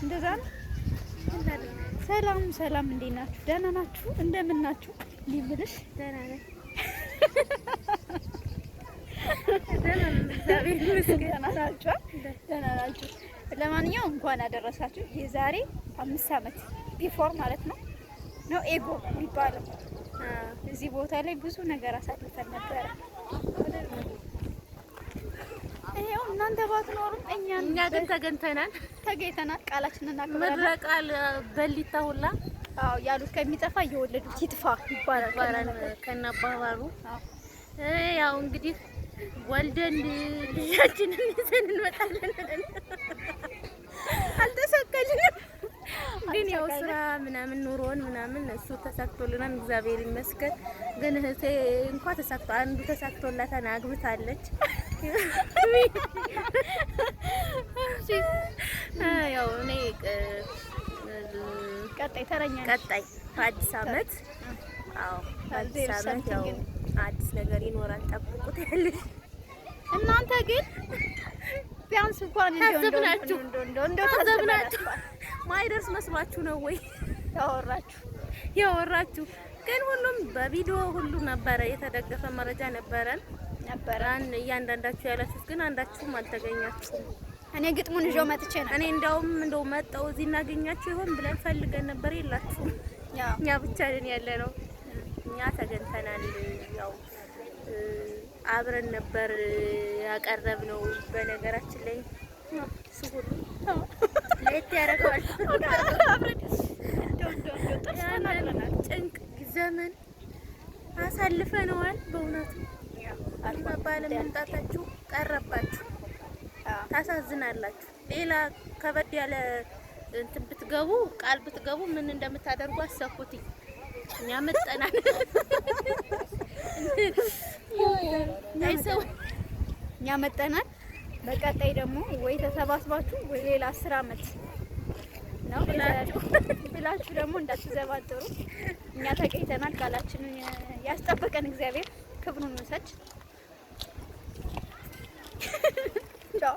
እንደዛ ነው። ሰላም ሰላም፣ እንዴት ናችሁ? ደህና ናችሁ? እንደምን ናችሁ? ሊብልሽ ደህና ነኝ። እግዚአብሔር ይመስገን። ደህና ናችሁ? ለማንኛውም እንኳን አደረሳችሁ። የዛሬ 5 ዓመት ቢፎር ማለት ነው ኤጎ የሚባለው እዚህ ቦታ ላይ ብዙ ነገር አሳልፈን ነበረ። ይሄው እናንተ ባትኖሩም እኛ ግን ተገኝተናል። ቃላችንን አክብረናል። ምድረቃል በሊታ ሁላ ያሉት ከሚጠፋ እየወለዱት ይጥፋ ይባላል ከናባባሩ። ያው እንግዲህ ወልደን ልጃችንን ይዘን እንመጣለን። አልተሳካልንም፣ ግን ያው ስራ ምናምን ኑሮን ምናምን እሱ ተሳክቶልናል፣ እግዚአብሔር ይመስገን። ግን እህቴ እንኳን አንዱ ተሳክቶላታን አግብታለች። ያው እኔ ቀጣይ በአዲስ ዓመት በአዲስ ዓመት ያው አዲስ ነገር ይኖራል፣ ጠብቁት ያለሽ። እናንተ ግን ቢያንስ እንኳን ታዘብናችሁ ማይደርስ መስሏችሁ ነው ወይ ያወራችሁ? ግን ሁሉም በቪዲዮ ሁሉ ነበረ፣ የተደገፈ መረጃ ነበረን። እያንዳንዳችሁ ያላችሁት ግን አንዳችሁም አልተገኛችሁም። እኔ ግጥሙን ይዤው መጥቼ ነው። እኔ እንደው መጣው እዚህ እናገኛችሁ ይሆን ብለን ፈልገን ነበር፣ የላችሁም። እኛ ብቻ ነን ያለ ነው። እኛ ተገኝተናል። ያው አብረን ነበር ያቀረብነው። በነገራችን ላይ ሁሉ ለየት ያደርገዋል። ጭንቅ ዘመን አሳልፈነዋል። በእውነቱ አልባባለ መምጣታችሁ ቀረባችሁ። ታሳዝናላችሁ። ሌላ ከበድ ያለ እንትን ብትገቡ ቃል ብትገቡ ምን እንደምታደርጉ አሰብኩት። እኛ መጠናል እኛ መጠናል። በቀጣይ ደግሞ ወይ ተሰባስባችሁ ወይ ሌላ 10 ዓመት ነው ብላችሁ ደግሞ እንዳትዘባጥሩ። እኛ ተገኝተናል። ቃላችንን ያስጠበቀን እግዚአብሔር ክብሩን ይውሰድ። ቻው